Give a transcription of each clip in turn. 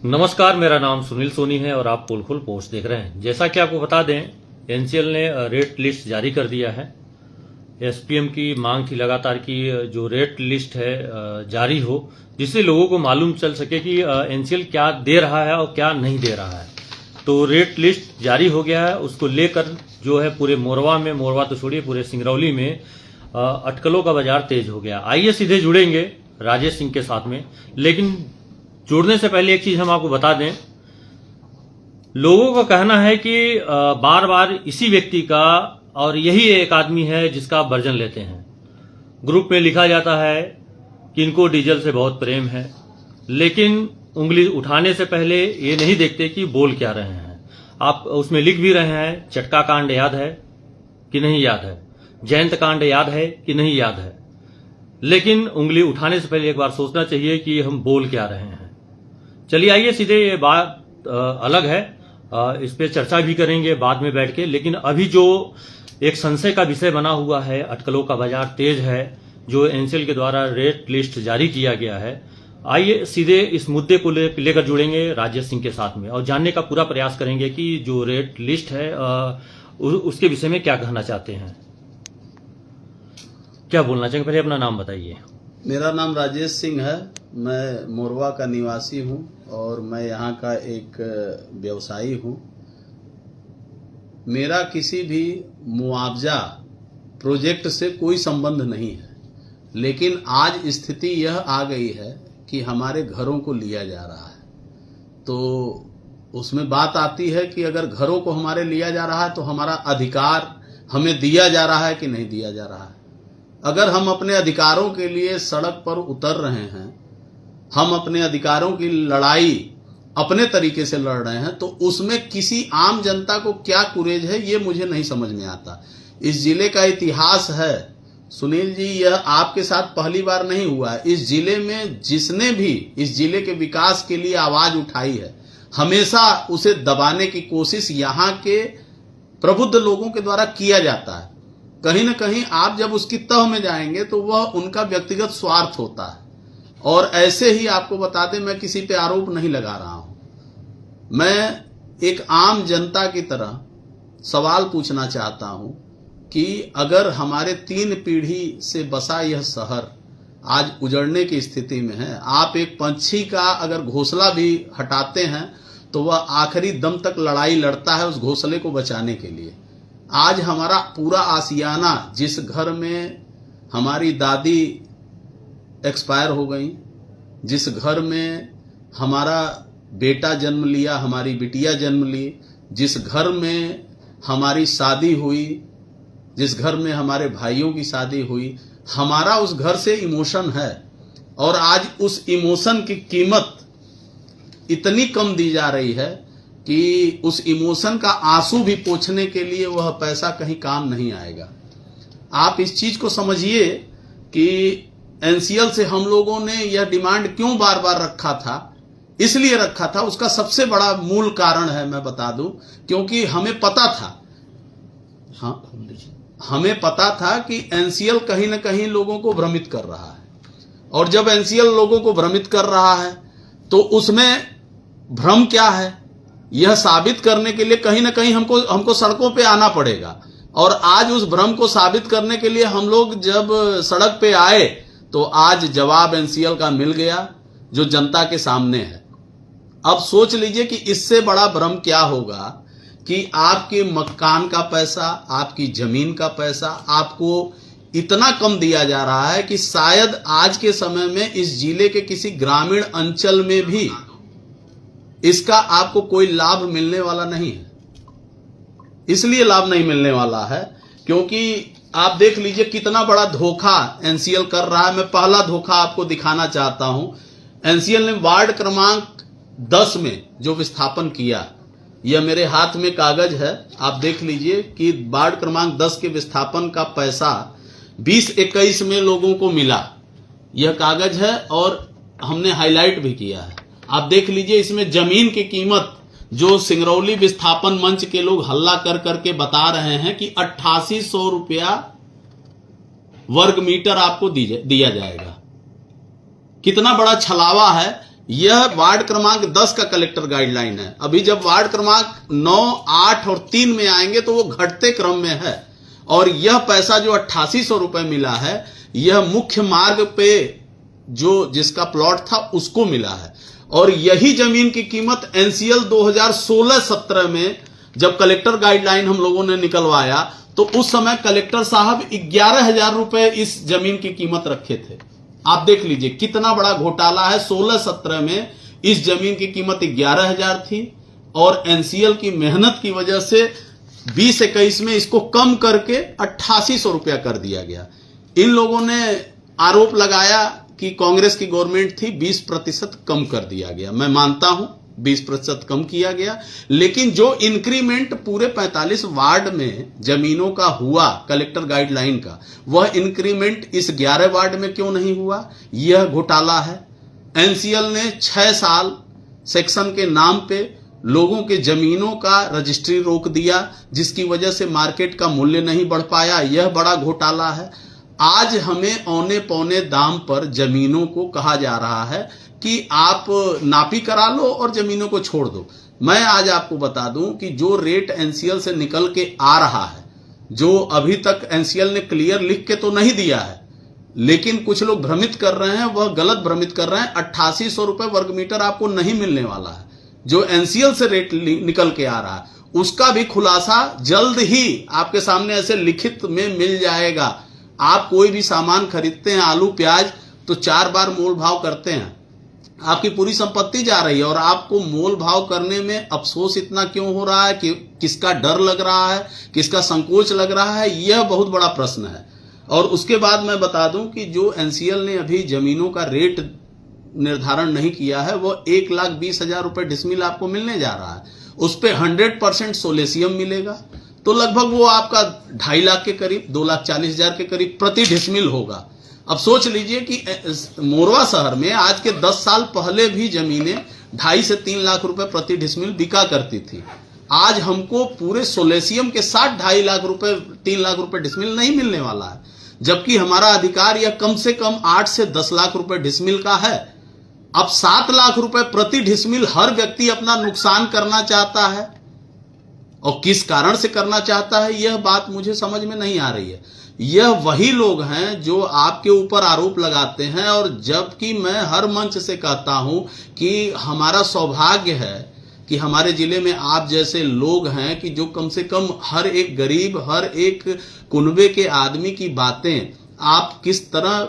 नमस्कार, मेरा नाम सुनील सोनी है और आप पोलखोल पोस्ट देख रहे हैं। जैसा कि आपको बता दें, एनसीएल ने रेट लिस्ट जारी कर दिया है। एसपीएम की मांग थी लगातार कि जो रेट लिस्ट है जारी हो, जिससे लोगों को मालूम चल सके कि एनसीएल क्या दे रहा है और क्या नहीं दे रहा है। तो रेट लिस्ट जारी हो गया है, उसको लेकर जो है पूरे मोरवा तो छोड़िए, पूरे सिंगरौली में अटकलों का बाजार तेज हो गया। आइए सीधे जुड़ेंगे राजेश सिंह के साथ में, लेकिन जुड़ने से पहले एक चीज हम आपको बता दें। लोगों का कहना है कि बार बार इसी व्यक्ति का और यही एक आदमी है जिसका आप वर्जन लेते हैं। ग्रुप में लिखा जाता है कि इनको डीजल से बहुत प्रेम है, लेकिन उंगली उठाने से पहले ये नहीं देखते कि बोल क्या रहे हैं। आप उसमें लिख भी रहे हैं, चटका कांड याद है कि नहीं याद है, जयंत कांड याद है कि नहीं याद है, लेकिन उंगली उठाने से पहले एक बार सोचना चाहिए कि हम बोल क्या रहे हैं। चलिए आइए सीधे, ये बात अलग है, इस पे चर्चा भी करेंगे बाद में बैठ के। लेकिन अभी जो एक संशय का विषय बना हुआ है, अटकलों का बाजार तेज है, जो एनसीएल के द्वारा रेट लिस्ट जारी किया गया है। आइए सीधे इस मुद्दे को लेकर जुड़ेंगे राजेश सिंह के साथ में और जानने का पूरा प्रयास करेंगे कि जो रेट लिस्ट है उसके विषय में क्या कहना चाहते हैं, क्या बोलना चाहेंगे। पहले अपना नाम बताइए। मेरा नाम राजेश सिंह है, मैं मोरवा का निवासी हूं और मैं यहां का एक व्यवसायी हूं। मेरा किसी भी मुआवजा प्रोजेक्ट से कोई संबंध नहीं है, लेकिन आज स्थिति यह आ गई है कि हमारे घरों को लिया जा रहा है। तो उसमें बात आती है कि अगर घरों को हमारे लिया जा रहा है तो हमारा अधिकार हमें दिया जा रहा है कि नहीं दिया जा रहा है। अगर हम अपने अधिकारों के लिए सड़क पर उतर रहे हैं, हम अपने अधिकारों की लड़ाई अपने तरीके से लड़ रहे हैं, तो उसमें किसी आम जनता को क्या कुरेज है, ये मुझे नहीं समझ में आता। इस जिले का इतिहास है सुनील जी, यह आपके साथ पहली बार नहीं हुआ है। इस जिले में जिसने भी इस जिले के विकास के लिए आवाज उठाई है, हमेशा उसे दबाने की कोशिश यहाँ के प्रबुद्ध लोगों के द्वारा किया जाता है। कहीं ना कहीं आप जब उसकी तह में जाएंगे तो वह उनका व्यक्तिगत स्वार्थ होता है। और ऐसे ही आपको बता दें, मैं किसी पे आरोप नहीं लगा रहा हूं, मैं एक आम जनता की तरह सवाल पूछना चाहता हूं कि अगर हमारे 3 पीढ़ी से बसा यह शहर आज उजड़ने की स्थिति में है, आप एक पंछी का अगर घोंसला भी हटाते हैं तो वह आखिरी दम तक लड़ाई लड़ता है उस घोंसले को बचाने के लिए। आज हमारा पूरा आशियाना, जिस घर में हमारी दादी एक्सपायर हो गई, जिस घर में हमारा बेटा जन्म लिया, हमारी बिटिया जन्म ली, जिस घर में हमारी शादी हुई, जिस घर में हमारे भाइयों की शादी हुई, हमारा उस घर से इमोशन है। और आज उस इमोशन की कीमत इतनी कम दी जा रही है कि उस इमोशन का आंसू भी पोंछने के लिए वह पैसा कहीं काम नहीं आएगा। आप इस चीज को समझिए कि एनसीएल से हम लोगों ने यह डिमांड क्यों बार बार रखा था। इसलिए रखा था, उसका सबसे बड़ा मूल कारण है, मैं बता दूं, क्योंकि हमें पता था, हमें पता था कि एनसीएल कहीं ना कहीं लोगों को भ्रमित कर रहा है। और जब एनसीएल लोगों को भ्रमित कर रहा है तो उसमें भ्रम क्या है, यह साबित करने के लिए कहीं ना कहीं हमको सड़कों पे आना पड़ेगा। और आज उस भ्रम को साबित करने के लिए हम लोग जब सड़क पे आए तो आज जवाब एनसीएल का मिल गया, जो जनता के सामने है। अब सोच लीजिए कि इससे बड़ा भ्रम क्या होगा कि आपके मकान का पैसा, आपकी जमीन का पैसा आपको इतना कम दिया जा रहा है कि शायद आज के समय में इस जिले के किसी ग्रामीण अंचल में भी इसका आपको कोई लाभ मिलने वाला नहीं है। इसलिए लाभ नहीं मिलने वाला है क्योंकि आप देख लीजिए कितना बड़ा धोखा एनसीएल कर रहा है। मैं पहला धोखा आपको दिखाना चाहता हूं। एनसीएल ने वार्ड क्रमांक 10 में जो विस्थापन किया, यह मेरे हाथ में कागज है, आप देख लीजिए कि वार्ड क्रमांक 10 के विस्थापन का पैसा 2021 में लोगों को मिला। यह कागज है और हमने हाईलाइट भी किया है। आप देख लीजिए इसमें जमीन की कीमत जो सिंगरौली विस्थापन मंच के लोग हल्ला कर करके बता रहे हैं कि 8800 रुपया वर्ग मीटर आपको दिया जाएगा। कितना बड़ा छलावा है यह वार्ड क्रमांक 10 का कलेक्टर गाइडलाइन है। अभी जब वार्ड क्रमांक 9, 8 और 3 में आएंगे तो वो घटते क्रम में है। और यह पैसा जो 8800 रुपए मिला है, यह मुख्य मार्ग पे जो जिसका प्लॉट था उसको मिला है। और यही जमीन की कीमत एनसीएल 2016-17 में जब कलेक्टर गाइडलाइन हम लोगों ने निकलवाया तो उस समय कलेक्टर साहब 11,000 रुपए इस जमीन की कीमत रखे थे। आप देख लीजिए कितना बड़ा घोटाला है। 16-17 में इस जमीन की कीमत 11,000 थी और एनसीएल की मेहनत की वजह से 20-21 में इसको कम करके 8800 रुपया कर दिया गया। इन लोगों ने आरोप लगाया कि कांग्रेस की गवर्नमेंट थी, 20% कम कर दिया गया। मैं मानता हूं 20% कम किया गया, लेकिन जो इंक्रीमेंट पूरे 45 वार्ड में जमीनों का हुआ कलेक्टर गाइडलाइन का, वह इंक्रीमेंट इस 11 वार्ड में क्यों नहीं हुआ? यह घोटाला है। एनसीएल ने 6 साल सेक्शन के नाम पे लोगों के जमीनों का रजिस्ट्री रोक दिया, जिसकी वजह से मार्केट का मूल्य नहीं बढ़ पाया। यह बड़ा घोटाला है। आज हमें औने पौने दाम पर जमीनों को कहा जा रहा है कि आप नापी करा लो और जमीनों को छोड़ दो। मैं आज आपको बता दूं कि जो रेट एनसीएल से निकल के आ रहा है, जो अभी तक एनसीएल ने क्लियर लिख के तो नहीं दिया है, लेकिन कुछ लोग भ्रमित कर रहे हैं, वह गलत भ्रमित कर रहे हैं। 8800 रुपए वर्ग मीटर आपको नहीं मिलने वाला है। जो एनसीएल से रेट निकल के आ रहा है उसका भी खुलासा जल्द ही आपके सामने ऐसे लिखित में मिल जाएगा। आप कोई भी सामान खरीदते हैं, आलू प्याज, तो 4 बार मोल भाव करते हैं। आपकी पूरी संपत्ति जा रही है और आपको मोल भाव करने में अफसोस इतना क्यों हो रहा है? कि किसका डर लग रहा है, किसका संकोच लग रहा है? यह बहुत बड़ा प्रश्न है। और उसके बाद मैं बता दूं कि जो एनसीएल ने अभी जमीनों का रेट निर्धारण नहीं किया है, वो 1,20,000 रुपए डिसमिल आपको मिलने जा रहा है। उस पे 100% सोलेशियम मिलेगा, तो लगभग वो आपका 2.5 लाख के करीब, 2,40,000 के करीब प्रति डिसमिल होगा। अब सोच लीजिए कि मोरवा शहर में आज के 10 साल पहले भी जमीनें 2.5 से 3 लाख रुपए प्रति डिसमिल बिका करती थी। आज हमको पूरे सोलेशियम के साथ 2.5 लाख रुपए, 3 लाख रुपए डिसमिल नहीं मिलने वाला है, जबकि हमारा अधिकार यह कम से कम 8 से 10 लाख रुपए डिसमिल का है। अब 7 लाख रुपए प्रति डिसमिल हर व्यक्ति अपना नुकसान करना चाहता है, और किस कारण से करना चाहता है यह बात मुझे समझ में नहीं आ रही है। यह वही लोग हैं जो आपके ऊपर आरोप लगाते हैं, और जबकि मैं हर मंच से कहता हूं कि हमारा सौभाग्य है कि हमारे जिले में आप जैसे लोग हैं कि जो कम से कम हर एक गरीब, हर एक कुनबे के आदमी की बातें आप किस तरह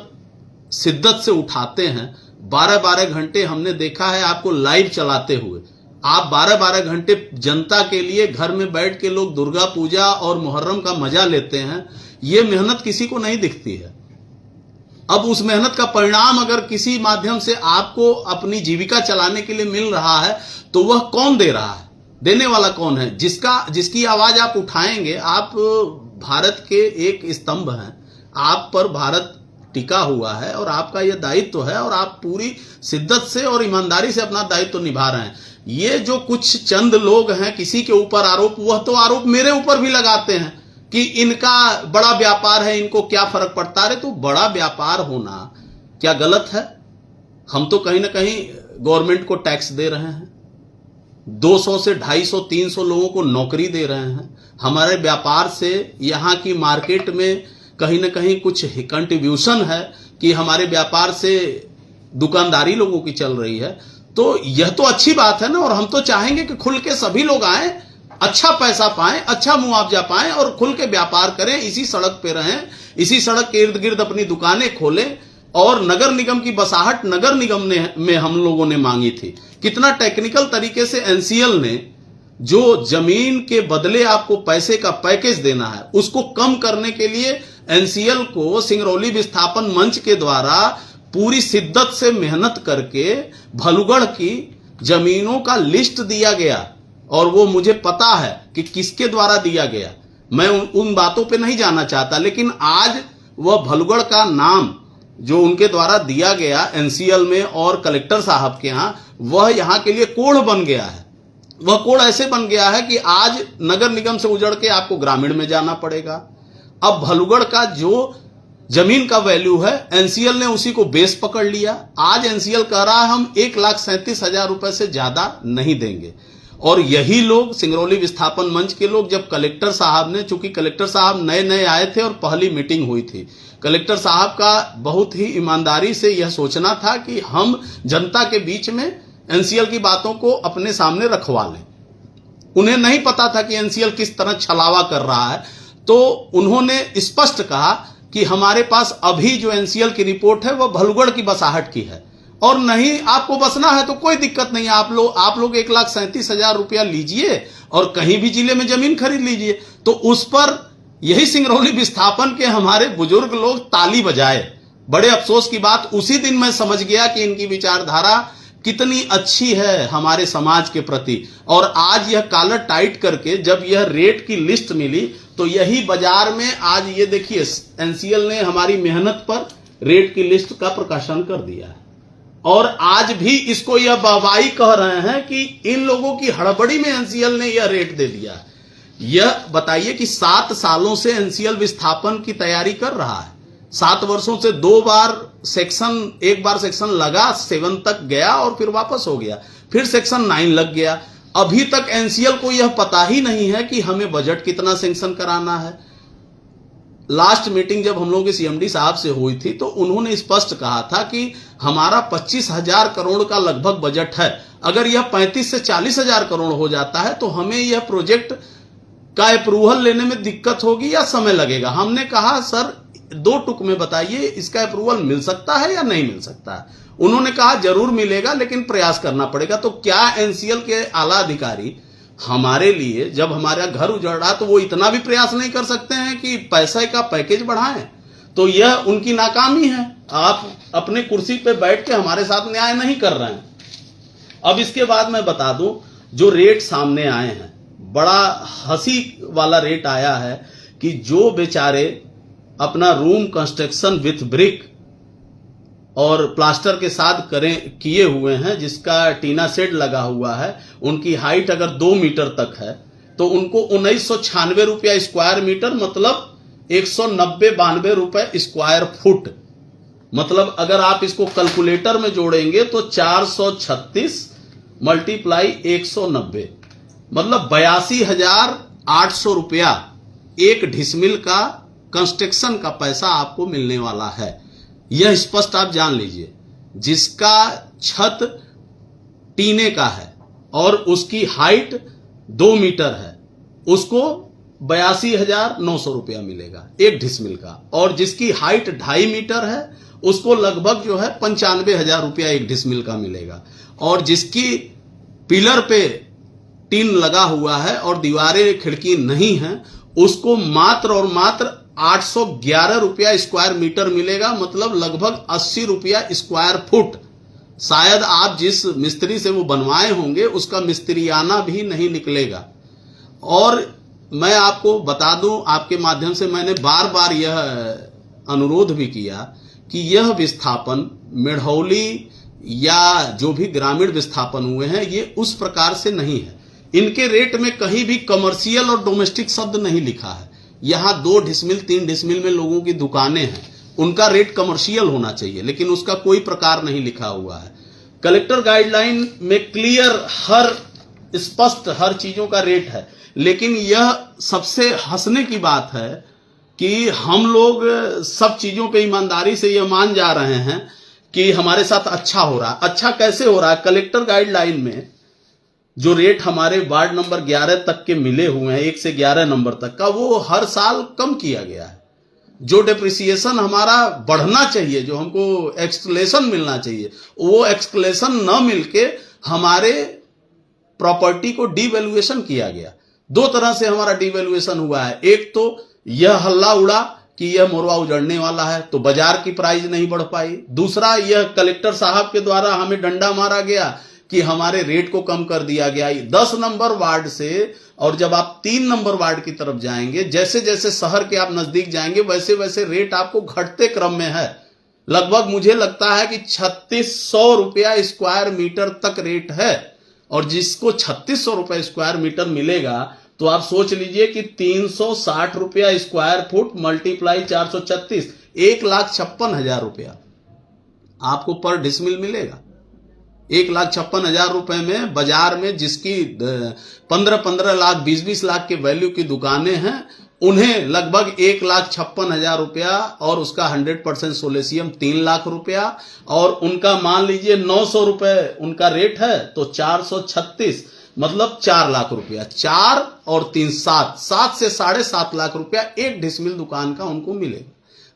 शिद्दत से उठाते हैं। 12-12 घंटे हमने देखा है आपको लाइव चलाते हुए। आप 12-12 घंटे जनता के लिए घर में बैठ के लोग दुर्गा पूजा और मुहर्रम का मजा लेते हैं। ये मेहनत किसी को नहीं दिखती है। अब उस मेहनत का परिणाम अगर किसी माध्यम से आपको अपनी जीविका चलाने के लिए मिल रहा है तो वह कौन दे रहा है? देने वाला कौन है? जिसकी आवाज आप उठाएंगे। आप भारत के एक स्तंभ हैं, आप पर भारत टिका हुआ है और आपका यह दायित्व है, और आप पूरी शिद्दत से और ईमानदारी से अपना दायित्व निभा रहे हैं। ये जो कुछ चंद लोग हैं किसी के ऊपर आरोप, वह तो आरोप मेरे ऊपर भी लगाते हैं कि इनका बड़ा व्यापार है, इनको क्या फर्क पड़ता है। तो बड़ा व्यापार होना क्या गलत है? हम तो कहीं ना कहीं गवर्नमेंट को टैक्स दे रहे हैं, 200 से 250, 300 लोगों को नौकरी दे रहे हैं। हमारे व्यापार से यहाँ की मार्केट में कहीं ना कहीं कुछ कंट्रीब्यूशन है कि हमारे व्यापार से दुकानदारी लोगों की चल रही है। तो यह तो अच्छी बात है ना, और हम तो चाहेंगे कि खुल के सभी लोग आए, अच्छा पैसा पाएं, अच्छा मुआवजा पाएं और खुल के व्यापार करें, इसी सड़क पे रहें, इसी सड़क के इर्द गिर्द अपनी दुकानें खोलें। और नगर निगम की बसाहट नगर निगम में हम लोगों ने मांगी थी। कितना टेक्निकल तरीके से एनसीएल ने जो जमीन के बदले आपको पैसे का पैकेज देना है उसको कम करने के लिए एनसीएल को सिंगरौली विस्थापन मंच के द्वारा पूरी शिद्दत से मेहनत करके भलुगढ़ की जमीनों का लिस्ट दिया गया। और वो मुझे पता है कि किसके द्वारा दिया गया, मैं उन बातों पे नहीं जाना चाहता, लेकिन आज वह भलुगढ़ का नाम जो उनके द्वारा दिया गया एनसीएल में और कलेक्टर साहब के यहां, वह यहां के लिए कोढ़ बन गया है। वह कोढ़ ऐसे बन गया है कि आज नगर निगम से उजड़ के आपको ग्रामीण में जाना पड़ेगा। अब भलुगढ़ का जो जमीन का वैल्यू है, एनसीएल ने उसी को बेस पकड़ लिया। आज एनसीएल कह रहा है हम 1,37,000 रुपए से ज्यादा नहीं देंगे। और यही लोग, सिंगरौली विस्थापन मंच के लोग, जब कलेक्टर साहब ने, चूंकि कलेक्टर साहब नए नए आए थे और पहली मीटिंग हुई थी, कलेक्टर साहब का बहुत ही ईमानदारी से यह सोचना था कि हम जनता के बीच में एनसीएल की बातों को अपने सामने रखवा लें। उन्हें नहीं पता था कि एनसीएल किस तरह छलावा कर रहा है, तो उन्होंने स्पष्ट कहा कि हमारे पास अभी जो एनसीएल की रिपोर्ट है वह भलुगढ़ की बसाहट की है, और नहीं आपको बसना है तो कोई दिक्कत नहीं, आप लोग 1,37,000 रुपया लीजिए और कहीं भी जिले में जमीन खरीद लीजिए। तो उस पर यही सिंगरौली विस्थापन के हमारे बुजुर्ग लोग ताली बजाए। बड़े अफसोस की बात, उसी दिन मैं समझ गया कि इनकी विचारधारा कितनी अच्छी है हमारे समाज के प्रति। और आज यह कॉलर टाइट करके जब यह रेट की लिस्ट मिली तो यही बाजार में आज ये देखिए एनसीएल ने हमारी मेहनत पर रेट की लिस्ट का प्रकाशन कर दिया है, और आज भी इसको यह वाहवाही कह रहे हैं कि इन लोगों की हड़बड़ी में एनसीएल ने यह रेट दे दिया। यह बताइए कि 7 सालों से एनसीएल विस्थापन की तैयारी कर रहा है। 7 वर्षों से 2 बार सेक्शन, एक बार सेक्शन लगा 7 तक गया और फिर वापस हो गया, फिर सेक्शन 9 लग गया। अभी तक एनसीएल को यह पता ही नहीं है कि हमें बजट कितना सैंक्शन कराना है। लास्ट मीटिंग जब हम लोगों के सीएमडी साहब से हुई थी तो उन्होंने स्पष्ट कहा था कि हमारा 25,000 करोड़ का लगभग बजट है, अगर यह 35 से 40,000 करोड़ हो जाता है तो हमें यह प्रोजेक्ट का अप्रूवल लेने में दिक्कत होगी या समय लगेगा। हमने कहा सर 2 टुक में बताइए, इसका अप्रूवल मिल सकता है या नहीं मिल सकता है। उन्होंने कहा जरूर मिलेगा लेकिन प्रयास करना पड़ेगा। तो क्या एनसीएल के आला अधिकारी हमारे लिए, जब हमारा घर उजड़ रहा तो वो इतना भी प्रयास नहीं कर सकते हैं कि पैसे का पैकेज बढ़ाएं? तो यह उनकी नाकामी है। आप अपने कुर्सी पे बैठ के हमारे साथ न्याय नहीं कर रहे हैं। अब इसके बाद मैं बता दूं, जो रेट सामने आए हैं, बड़ा हंसी वाला रेट आया है कि जो बेचारे अपना रूम कंस्ट्रक्शन विथ ब्रिक और प्लास्टर के साथ किए हुए हैं, जिसका टीना शेड लगा हुआ है, उनकी हाइट अगर 2 मीटर तक है तो उनको 1996 रुपया स्क्वायर मीटर, मतलब 190-92 रुपए स्क्वायर फुट, मतलब अगर आप इसको कैलकुलेटर में जोड़ेंगे तो 436 मल्टीप्लाई 190, मतलब 82,800 रुपया एक डिसमिल का कंस्ट्रक्शन का पैसा आपको मिलने वाला है। यह स्पष्ट आप जान लीजिए। जिसका छत टीने का है और उसकी हाइट 2 मीटर है, उसको 82,900 रुपया मिलेगा एक डिसमिल का, और जिसकी हाइट 2.5 मीटर है उसको लगभग जो है 95,000 रुपया एक डिसमिल का मिलेगा, और जिसकी पिलर पे टीन लगा हुआ है और दीवारें खिड़की नहीं है उसको मात्र और मात्र 811 रुपया स्क्वायर मीटर मिलेगा, मतलब लगभग 80 रुपया स्क्वायर फुट। शायद आप जिस मिस्त्री से वो बनवाए होंगे उसका मिस्त्रियाना भी नहीं निकलेगा। और मैं आपको बता दूं, आपके माध्यम से मैंने बार बार यह अनुरोध भी किया कि यह विस्थापन मेढ़ौली या जो भी ग्रामीण विस्थापन हुए हैं ये उस प्रकार से नहीं है। इनके रेट में कहीं भी कमर्शियल और डोमेस्टिक शब्द नहीं लिखा है। यहां 2 डिसमिल 3 डिसमिल में लोगों की दुकानें हैं, उनका रेट कमर्शियल होना चाहिए, लेकिन उसका कोई प्रकार नहीं लिखा हुआ है। कलेक्टर गाइडलाइन में क्लियर हर स्पष्ट हर चीजों का रेट है, लेकिन यह सबसे हंसने की बात है कि हम लोग सब चीजों पे ईमानदारी से यह मान जा रहे हैं कि हमारे साथ अच्छा हो रहा है। अच्छा कैसे हो रहा है? कलेक्टर गाइडलाइन में जो रेट हमारे वार्ड नंबर 11 तक के मिले हुए हैं, 1 से 11 नंबर तक का, वो हर साल कम किया गया है। जो डेप्रिसिएशन हमारा बढ़ना चाहिए, जो हमको एक्सक्लेशन मिलना चाहिए, वो एक्सक्लेशन न मिलके हमारे प्रॉपर्टी को डीवैल्यूएशन किया गया। 2 तरह से हमारा डीवैल्यूएशन हुआ है। एक तो यह हल्ला उड़ा कि यह मोरवा उजड़ने वाला है तो बाजार की प्राइस नहीं बढ़ पाई। दूसरा, यह कलेक्टर साहब के द्वारा हमें डंडा मारा गया कि हमारे रेट को कम कर दिया गया 10 नंबर वार्ड से, और जब आप 3 नंबर वार्ड की तरफ जाएंगे, जैसे जैसे शहर के आप नजदीक जाएंगे वैसे वैसे रेट आपको घटते क्रम में है। लगभग मुझे लगता है कि 3600 रुपया स्क्वायर मीटर तक रेट है, और जिसको 3600 रुपया स्क्वायर मीटर मिलेगा तो आप सोच लीजिए कि 360 रुपया स्क्वायर फुट मल्टीप्लाई 436, 1,56,000 रुपया आपको पर डिसमिल मिलेगा। 1,56,000 रुपए में बाजार में जिसकी 15-15 लाख 20-20 लाख के वैल्यू की दुकानें हैं, उन्हें लगभग 1,56,000 रुपया और उसका 100% सोलेसियम 3 लाख रुपया, और उनका मान लीजिए 900 रुपए उनका रेट है, तो 436 मतलब 4 लाख रुपया। 4 और 3 7 से 7.5 लाख रुपया एक डिसमिल दुकान का उनको मिलेगा।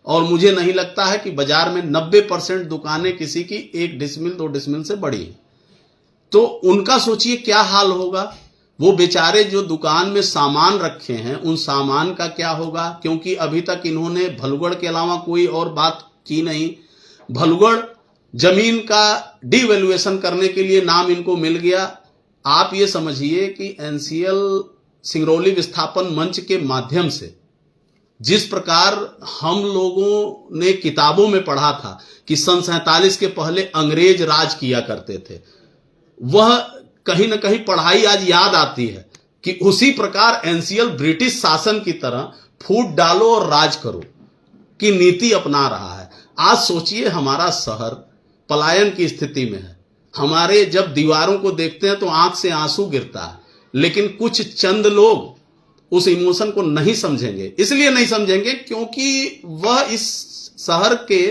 और मुझे नहीं लगता है कि बाजार में 90% दुकानें किसी की 1 डिसमिल 2 डिसमिल से बड़ी है। तो उनका सोचिए क्या हाल होगा। वो बेचारे जो दुकान में सामान रखे हैं, उन सामान का क्या होगा, क्योंकि अभी तक इन्होंने भलुगढ़ के अलावा कोई और बात की नहीं। भलुगढ़ जमीन का डिवैल्यूएशन करने के लिए नाम इनको मिल गया। आप ये समझिए कि एनसीएल सिंगरौली विस्थापन मंच के माध्यम से जिस प्रकार हम लोगों ने किताबों में पढ़ा था कि सन 47 के पहले अंग्रेज राज किया करते थे, वह कहीं ना कहीं पढ़ाई आज याद आती है कि उसी प्रकार एनसीएल ब्रिटिश शासन की तरह फूट डालो और राज करो की नीति अपना रहा है। आज सोचिए हमारा शहर पलायन की स्थिति में है। हमारे जब दीवारों को देखते हैं तो आंख से आंसू गिरता है, लेकिन कुछ चंद लोग उस इमोशन को नहीं समझेंगे। इसलिए नहीं समझेंगे क्योंकि वह इस शहर के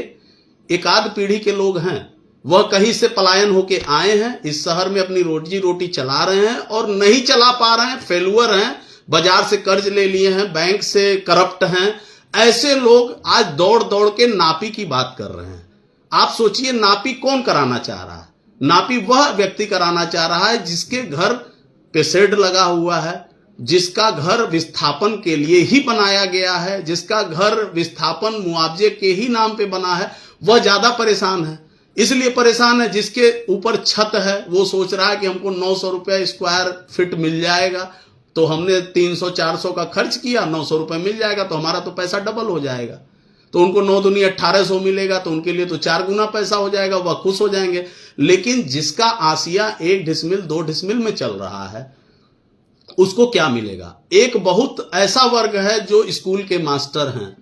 एक आध पीढ़ी के लोग हैं। वह कहीं से पलायन होके आए हैं, इस शहर में अपनी रोजी रोटी चला रहे हैं और नहीं चला पा रहे हैं, फेलुअर हैं, बाजार से कर्ज ले लिए हैं, बैंक से करप्ट हैं। ऐसे लोग आज दौड़ दौड़ के नापी की बात कर रहे हैं। आप सोचिए नापी कौन कराना चाह रहा है? नापी वह व्यक्ति कराना चाह रहा है जिसके घर पे शेड लगा हुआ है, जिसका घर विस्थापन के लिए ही बनाया गया है, जिसका घर विस्थापन मुआवजे के ही नाम पे बना है, वह ज्यादा परेशान है। इसलिए परेशान है जिसके ऊपर छत है, वो सोच रहा है कि हमको 900 रुपया स्क्वायर फीट मिल जाएगा, तो हमने 300-400 का खर्च किया, 900 रुपये मिल जाएगा तो हमारा तो पैसा डबल हो जाएगा। तो उनको 9 दूनी 1800 मिलेगा, तो उनके लिए तो 4 गुना पैसा हो जाएगा, वह खुश हो जाएंगे। लेकिन जिसका आसिया 1 डिसमिल 2 डिसमिल में चल रहा है, उसको क्या मिलेगा? एक बहुत ऐसा वर्ग है जो स्कूल के मास्टर हैं,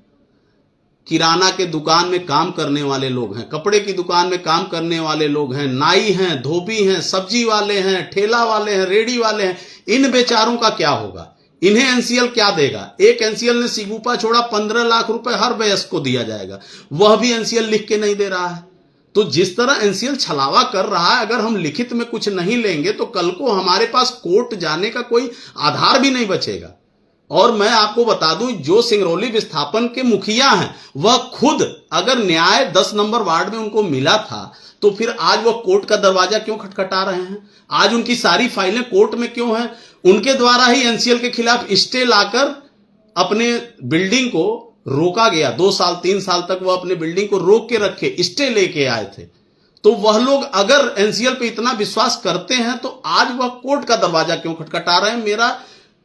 किराना के दुकान में काम करने वाले लोग हैं, कपड़े की दुकान में काम करने वाले लोग हैं, नाई हैं, धोबी हैं, सब्जी वाले हैं, ठेला वाले हैं, रेडी वाले हैं। इन बेचारों का क्या होगा? इन्हें एनसीएल क्या देगा? एक एनसीएल ने सिगुपा छोड़ा 15 लाख रुपए हर वयस्क को दिया जाएगा, वह भी एनसीएल लिख के नहीं दे रहा है। तो जिस तरह एनसीएल छलावा कर रहा है, अगर हम लिखित में कुछ नहीं लेंगे तो कल को हमारे पास कोर्ट जाने का कोई आधार भी नहीं बचेगा। और मैं आपको बता दूं, जो सिंगरौली विस्थापन के मुखिया हैं, वह खुद अगर न्याय 10 नंबर वार्ड में उनको मिला था, तो फिर आज वह कोर्ट का दरवाजा क्यों खटखटा रहे हैं? आज उनकी सारी फाइलें कोर्ट में क्यों हैं? उनके द्वारा ही एनसीएल के खिलाफ स्टे लाकर अपने बिल्डिंग को रोका गया। 2 साल 3 साल तक वह अपने बिल्डिंग को रोक के रखे, स्टे लेके आए थे। तो वह लोग अगर एनसीएल पे इतना विश्वास करते हैं, तो आज वह कोर्ट का दरवाजा क्यों खटखटा रहे हैं? मेरा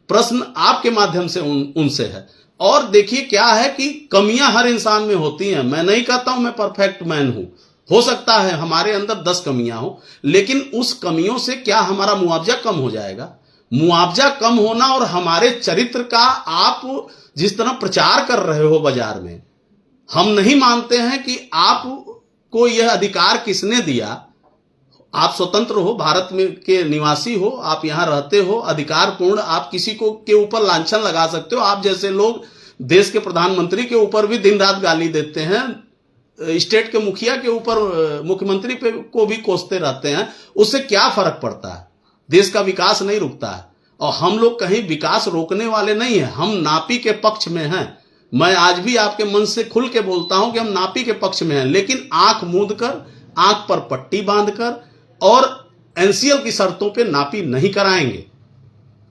प्रश्न आपके माध्यम से उनसे है। और देखिए क्या है कि कमियां हर इंसान में होती हैं। मैं नहीं कहता हूं मैं परफेक्ट मैन हूं, हो सकता है हमारे अंदर 10 कमियां हो, लेकिन उस कमियों से क्या हमारा मुआवजा कम हो जाएगा? मुआवजा कम होना और हमारे चरित्र का आप जिस तरह प्रचार कर रहे हो बाजार में, हम नहीं मानते हैं कि आपको यह अधिकार किसने दिया। आप स्वतंत्र हो, भारत में के निवासी हो, आप यहां रहते हो, अधिकार पूर्ण, आप किसी को के ऊपर लांछन लगा सकते हो। आप जैसे लोग देश के प्रधानमंत्री के ऊपर भी दिन रात गाली देते हैं, स्टेट के मुखिया के ऊपर, मुख्यमंत्री पे को भी कोसते रहते हैं। उससे क्या फर्क पड़ता है? देश का विकास नहीं रुकता है। और हम लोग कहीं विकास रोकने वाले नहीं है, हम नापी के पक्ष में हैं। मैं आज भी आपके मन से खुल के बोलता हूं कि हम नापी के पक्ष में हैं, लेकिन आंख मूंद कर, आंख पर पट्टी बांधकर और एनसीएल की शर्तों पे नापी नहीं कराएंगे।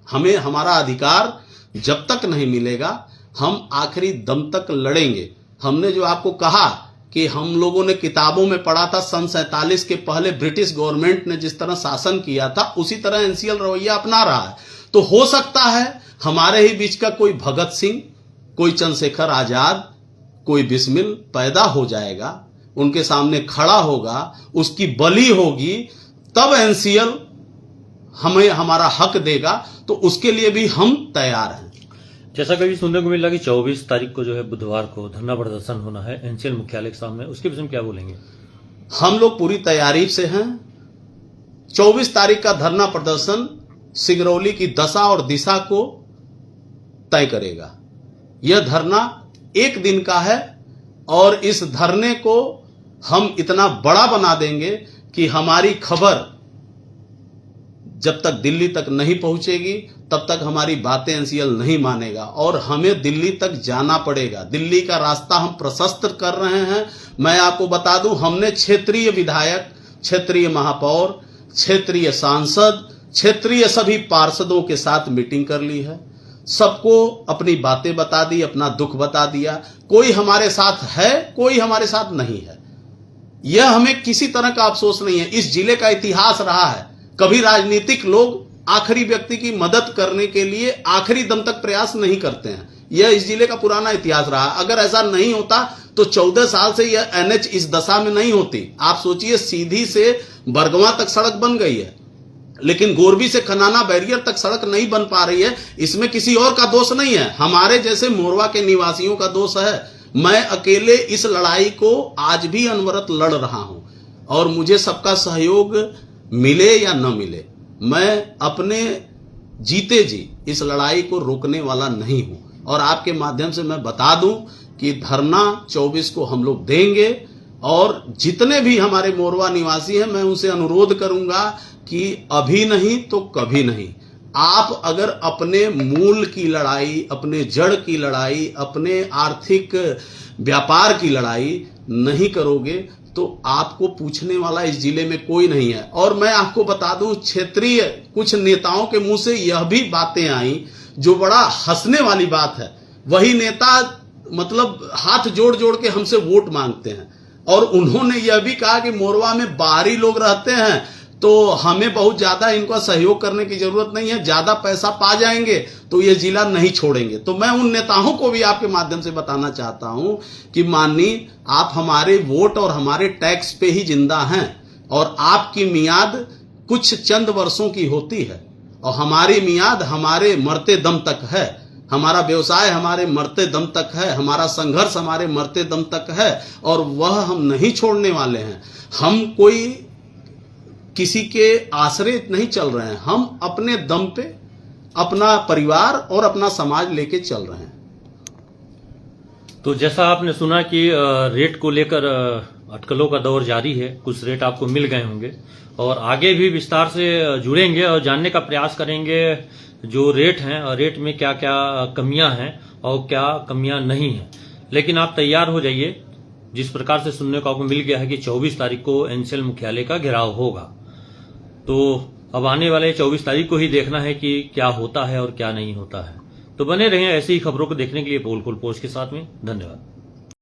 हमें हमारा अधिकार जब तक नहीं मिलेगा, हम आखिरी दम तक लड़ेंगे। हमने जो आपको कहा कि हम लोगों ने किताबों में पढ़ा था, सन 47 के पहले ब्रिटिश गवर्नमेंट ने जिस तरह शासन किया था, उसी तरह एनसीएल रवैया अपना रहा है। तो हो सकता है हमारे ही बीच का कोई भगत सिंह, कोई चंद्रशेखर आजाद, कोई बिस्मिल पैदा हो जाएगा, उनके सामने खड़ा होगा, उसकी बलि होगी, तब एनसीएल हमें हमारा हक देगा। तो उसके लिए भी हम तैयार हैं। जैसा कभी सुनने को मिला कि 24 तारीख को जो है बुधवार को धरना प्रदर्शन होना है एनसीएल मुख्यालय के सामने, उसके विषय में क्या बोलेंगे? हम लोग पूरी तैयारी से हैं। 24 तारीख का धरना प्रदर्शन सिगरौली की दशा और दिशा को तय करेगा। यह धरना एक दिन का है और इस धरने को हम इतना बड़ा बना देंगे कि हमारी खबर जब तक दिल्ली तक नहीं पहुंचेगी तब तक हमारी बातें एनसीएल नहीं मानेगा और हमें दिल्ली तक जाना पड़ेगा। दिल्ली का रास्ता हम प्रशस्त कर रहे हैं। मैं आपको बता दूं, हमने क्षेत्रीय विधायक, क्षेत्रीय महापौर, क्षेत्रीय सांसद, क्षेत्रीय सभी पार्षदों के साथ मीटिंग कर ली है। सबको अपनी बातें बता दी, अपना दुख बता दिया। कोई हमारे साथ है, कोई हमारे साथ नहीं है। यह हमें किसी तरह का अफसोस नहीं है। इस जिले का इतिहास रहा है, कभी राजनीतिक लोग आखिरी व्यक्ति की मदद करने के लिए आखिरी दम तक प्रयास नहीं करते हैं। यह इस जिले का पुराना इतिहास रहा। अगर ऐसा नहीं होता तो 14 साल से यह एनएच इस दशा में नहीं होती। आप सोचिए, सीधी से बरगवा तक सड़क बन गई है, लेकिन गोरबी से खनाना बैरियर तक सड़क नहीं बन पा रही है। इसमें किसी और का दोष नहीं है, हमारे जैसे मोरवा के निवासियों का दोष है। मैं अकेले इस लड़ाई को आज भी अनवरत लड़ रहा हूं और मुझे सबका सहयोग मिले या न मिले, मैं अपने जीते जी इस लड़ाई को रोकने वाला नहीं हूं। और आपके माध्यम से मैं बता दूं कि धरना 24 को हम लोग देंगे और जितने भी हमारे मोरवा निवासी हैं, मैं उनसे अनुरोध करूंगा कि अभी नहीं तो कभी नहीं, आप अगर अपने मूल की लड़ाई, अपने जड़ की लड़ाई, अपने आर्थिक व्यापार की लड़ाई नहीं करोगे तो आपको पूछने वाला इस जिले में कोई नहीं है। और मैं आपको बता दूं, क्षेत्रीय कुछ नेताओं के मुंह से यह भी बातें आई जो बड़ा हंसने वाली बात है। वही नेता मतलब हाथ जोड़ जोड़ के हमसे वोट मांगते हैं और उन्होंने यह भी कहा कि मोरवा में बाहरी लोग रहते हैं तो हमें बहुत ज्यादा इनका सहयोग करने की जरूरत नहीं है, ज्यादा पैसा पा जाएंगे तो ये जिला नहीं छोड़ेंगे। तो मैं उन नेताओं को भी आपके माध्यम से बताना चाहता हूं कि माननीय, आप हमारे वोट और हमारे टैक्स पे ही जिंदा हैं और आपकी मियाद कुछ चंद वर्षों की होती है और हमारी मियाद हमारे मरते दम तक है। हमारा व्यवसाय हमारे मरते दम तक है, हमारा संघर्ष हमारे मरते दम तक है और वह हम नहीं छोड़ने वाले हैं। हम कोई किसी के आश्रय नहीं चल रहे हैं, हम अपने दम पे अपना परिवार और अपना समाज लेके चल रहे हैं। तो जैसा आपने सुना कि रेट को लेकर अटकलों का दौर जारी है, कुछ रेट आपको मिल गए होंगे और आगे भी विस्तार से जुड़ेंगे और जानने का प्रयास करेंगे जो रेट हैं और रेट में क्या क्या कमियां हैं और क्या कमियां नहीं हैं। लेकिन आप तैयार हो जाइए, जिस प्रकार से सुनने को आपको मिल गया है कि 24 तारीख को एनसीएल मुख्यालय का घेराव होगा, तो अब आने वाले 24 तारीख को ही देखना है कि क्या होता है और क्या नहीं होता है। तो बने रहें ऐसी ही खबरों को देखने के लिए पोल खोल पोस्ट के साथ में। धन्यवाद।